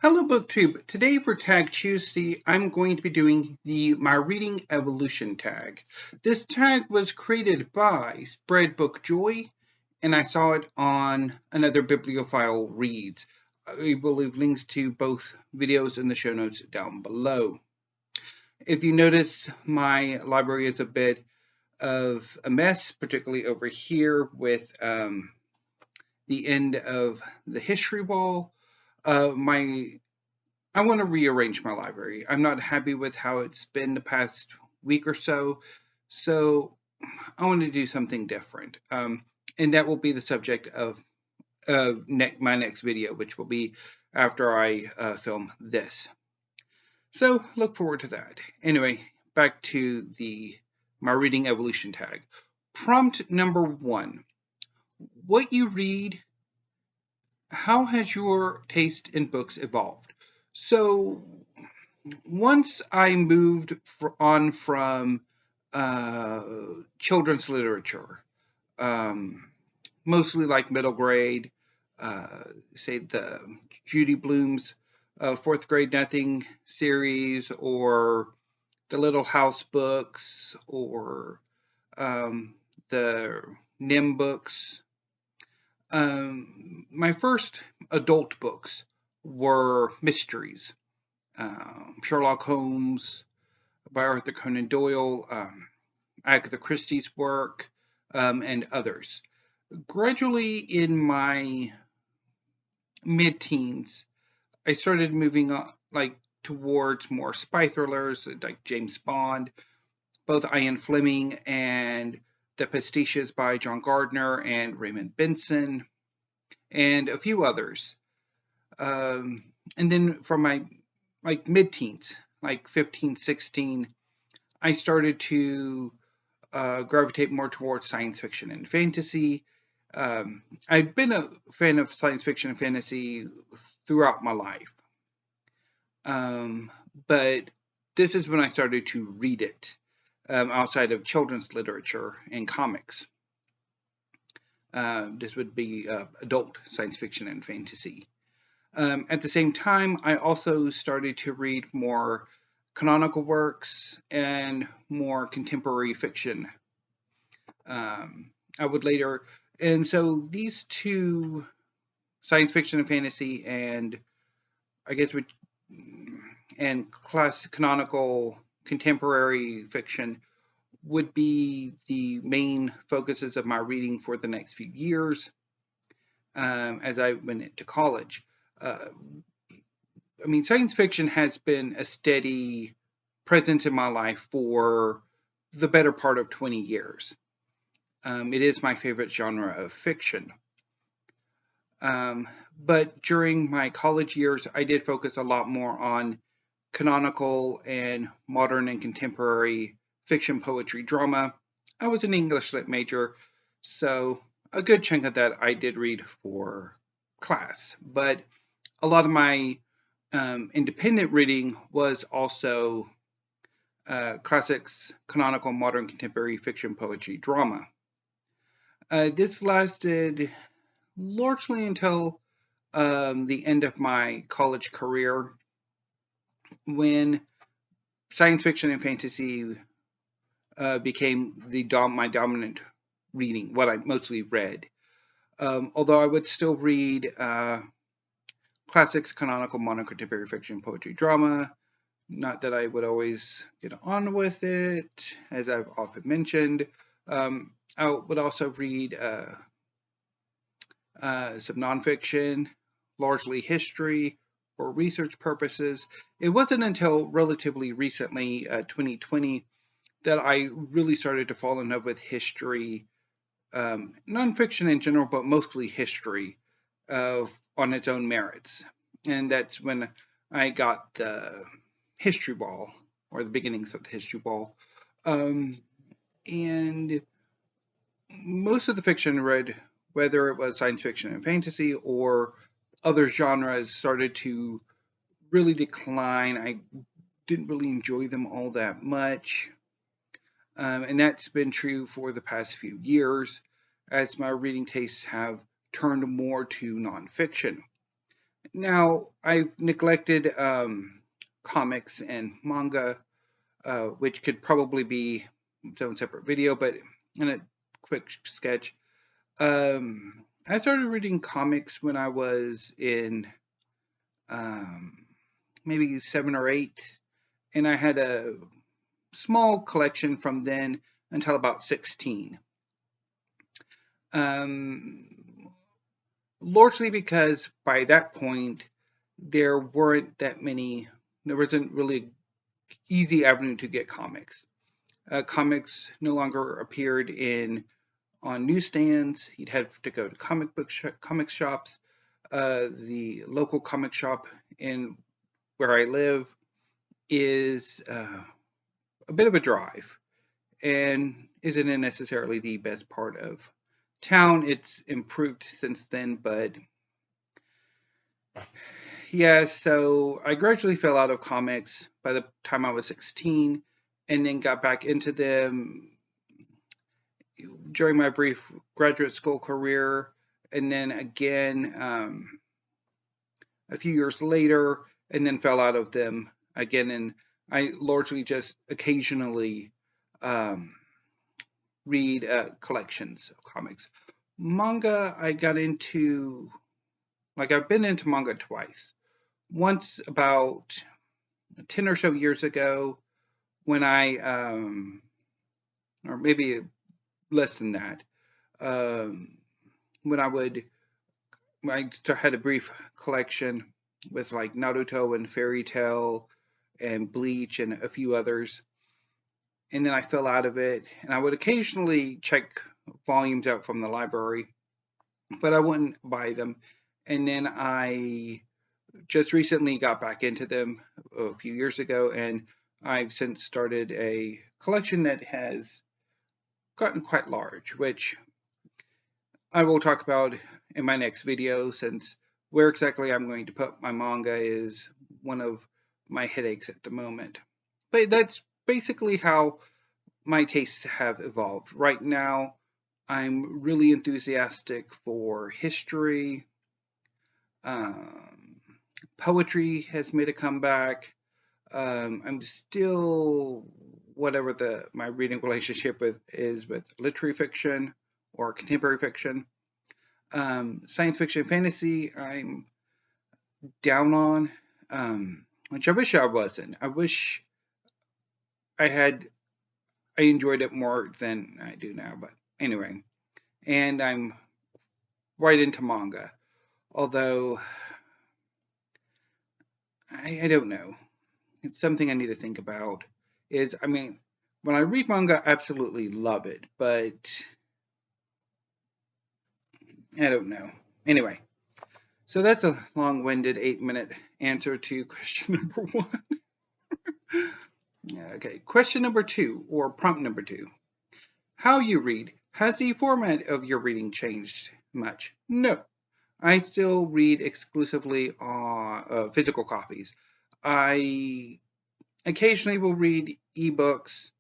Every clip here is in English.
Hello Booktube. Today for Tag Tuesday, I'm going to be doing the My Reading Evolution tag. This tag was created by Spread Book Joy, and I saw it on another bibliophile reads. I will leave links to both videos in the show notes down below. If you notice, my library is a bit of a mess, particularly over here with the end of the history wall. I want to rearrange my library. I'm not happy with how it's been the past week or so, so I want to do something different. And that will be the subject of my next video, which will be after I film this. So look forward to that. Anyway, back to my reading evolution tag. Prompt number 1. What you read, how has your taste in books evolved? So once I moved on from children's literature, mostly like middle grade, say the Judy Blume's Fourth Grade Nothing series, or the Little House books, or the Nim books. My first adult books were mysteries. Sherlock Holmes by Arthur Conan Doyle, Agatha Christie's work, and others. Gradually, in my mid-teens, I started moving on, towards more spy thrillers like James Bond, both Ian Fleming and The Pastiches by John Gardner and Raymond Benson, and a few others. And then from my mid-teens, 15, 16, I started to gravitate more towards science fiction and fantasy. I've been a fan of science fiction and fantasy throughout my life. But this is when I started to read it outside of children's literature and comics. This would be adult science fiction and fantasy. At the same time, I also started to read more canonical works and more contemporary fiction. I would later, and so these two, science fiction and fantasy, and I guess canonical contemporary fiction would be the main focuses of my reading for the next few years as I went into college. Science fiction has been a steady presence in my life for the better part of 20 years. It is my favorite genre of fiction. But during my college years, I did focus a lot more on canonical and modern and contemporary fiction, poetry, drama. I was an English lit major, so a good chunk of that I did read for class. But a lot of my independent reading was also classics, canonical, modern, contemporary fiction, poetry, drama. This lasted largely until the end of my college career, when science fiction and fantasy became my dominant reading, what I mostly read. Although I would still read classics, canonical, modern, contemporary fiction, poetry, drama. Not that I would always get on with it, as I've often mentioned. I would also read some nonfiction, largely history, for research purposes. It wasn't until relatively recently, 2020, that I really started to fall in love with history, nonfiction in general, but mostly history on its own merits. And that's when I got the history ball, or the beginnings of the history ball. And most of the fiction I read, whether it was science fiction and fantasy or other genres, started to really decline. I didn't really enjoy them all that much. And that's been true for the past few years, as my reading tastes have turned more to nonfiction. Now, I've neglected comics and manga, which could probably be its own separate video, but in a quick sketch, I started reading comics when I was in um, maybe 7 or 8, and I had a small collection from then until about 16. Um, Largely because by that point there weren't that many. There wasn't really an easy avenue to get comics. Comics no longer appeared in on newsstands. You'd have to go to comic shops. The local comic shop in where I live is a bit of a drive and isn't necessarily the best part of town. It's improved since then, but yeah, so I gradually fell out of comics by the time I was 16 and then got back into them during my brief graduate school career, and then again a few years later, and then fell out of them again. And I largely just occasionally um, read collections of comics. Manga, I got into, like, I've been into manga twice. Once about 10 or so years ago when or maybe less than that, um, when I had a brief collection with like Naruto and Fairy Tail and Bleach and a few others. And then I fell out of it. And I would occasionally check volumes out from the library, but I wouldn't buy them. And then I just recently got back into them a few years ago, and I've since started a collection that has gotten quite large, which I will talk about in my next video, since where exactly I'm going to put my manga is one of my headaches at the moment. But that's basically how my tastes have evolved. Right now, I'm really enthusiastic for history. Um, Poetry has made a comeback. I'm still whatever my reading relationship is with literary fiction or contemporary fiction. Science fiction, fantasy, I'm down on, which I wish I wasn't. I wish I enjoyed it more than I do now. But anyway, and I'm right into manga, although I don't know. It's something I need to think about. I mean, when I read manga, I absolutely love it, but I don't know. Anyway, so that's a long-winded 8-minute answer to question number 1. Okay, question number 2, or prompt number 2. How you read. Has the format of your reading changed much? No. I still read exclusively on physical copies. I occasionally will read ebooks,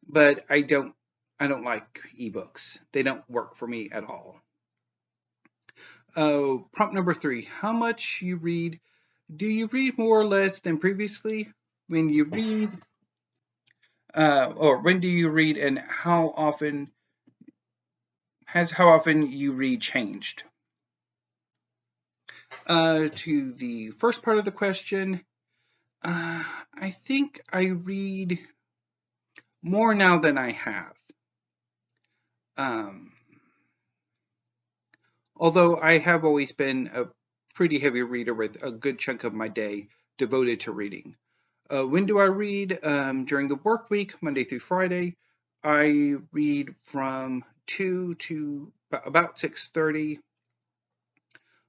but I don't like ebooks. They don't work for me at all. Prompt number 3. How much you read? Do you read more or less than previously? When you read, or when do you read, and how often you read changed? To the first part of the question, I think I read more now than I have. Although I have always been a pretty heavy reader with a good chunk of my day devoted to reading. When do I read? During the work week, Monday through Friday, I read from 2 to about 6:30,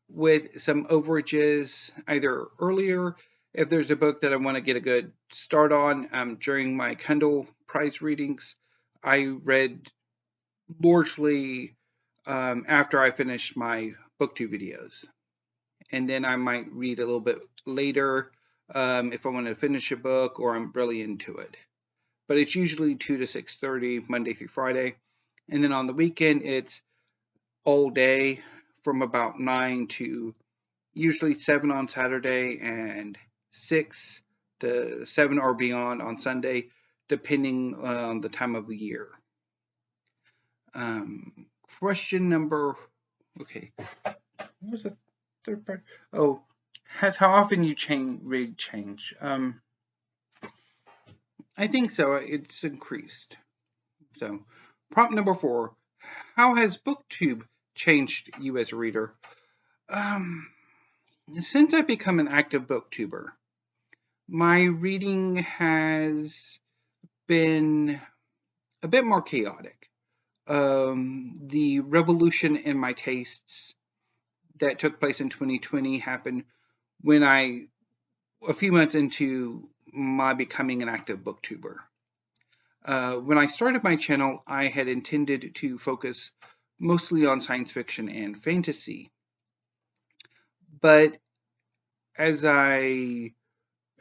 with some overages either earlier if there's a book that I want to get a good start on. During my Kindle prize readings, I read largely after I finished my Booktube videos. And then I might read a little bit later if I want to finish a book or I'm really into it. But it's usually 2 to 6:30, Monday through Friday. And then on the weekend, it's all day from about 9 to usually 7 on Saturday and 6 to 7 or beyond on Sunday, depending on the time of the year. Question number, okay, what was the third part? Oh, has how often you read changed? I think so. It's increased. So, prompt number 4: how has Booktube changed you as a reader? Since I've become an active Booktuber, my reading has been a bit more chaotic. The revolution in my tastes that took place in 2020 happened when a few months into my becoming an active Booktuber. When I started my channel, I had intended to focus mostly on science fiction and fantasy. But as the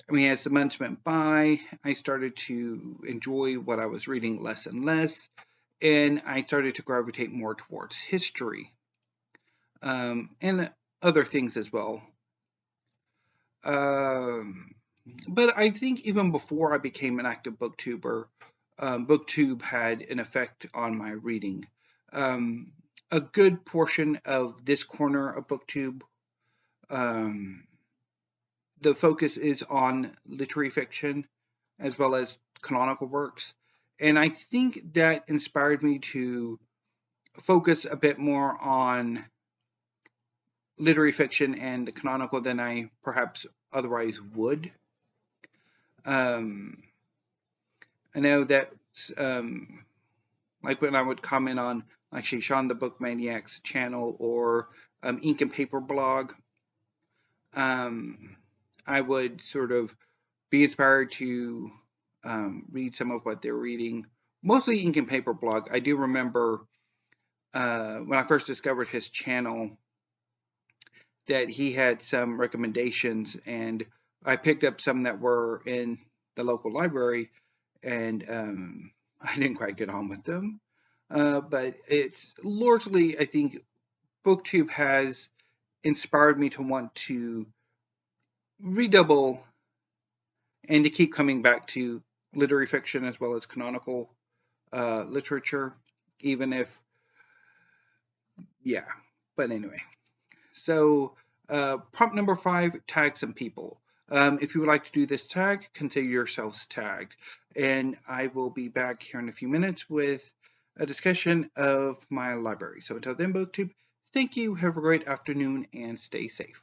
months went by, I started to enjoy what I was reading less and less, and I started to gravitate more towards history, and other things as well. But I think even before I became an active Booktuber, Booktube had an effect on my reading. A good portion of this corner of Booktube, the focus is on literary fiction as well as canonical works. And I think that inspired me to focus a bit more on literary fiction and the canonical than I perhaps otherwise would. I know that, like when I would comment on, like Sean the Book Maniac's channel or Ink and Paper blog, I would sort of be inspired to read some of what they're reading. Mostly Ink and Paper blog. I do remember when I first discovered his channel that he had some recommendations, and I picked up some that were in the local library, and I didn't quite get on with them. But it's largely, I think, Booktube has inspired me to want to redouble and to keep coming back to literary fiction as well as canonical literature, even if, yeah. But anyway, so prompt number 5, tag some people. If you would like to do this tag, consider yourselves tagged. And I will be back here in a few minutes with a discussion of my library. So until then, Booktube, thank you, have a great afternoon, and stay safe.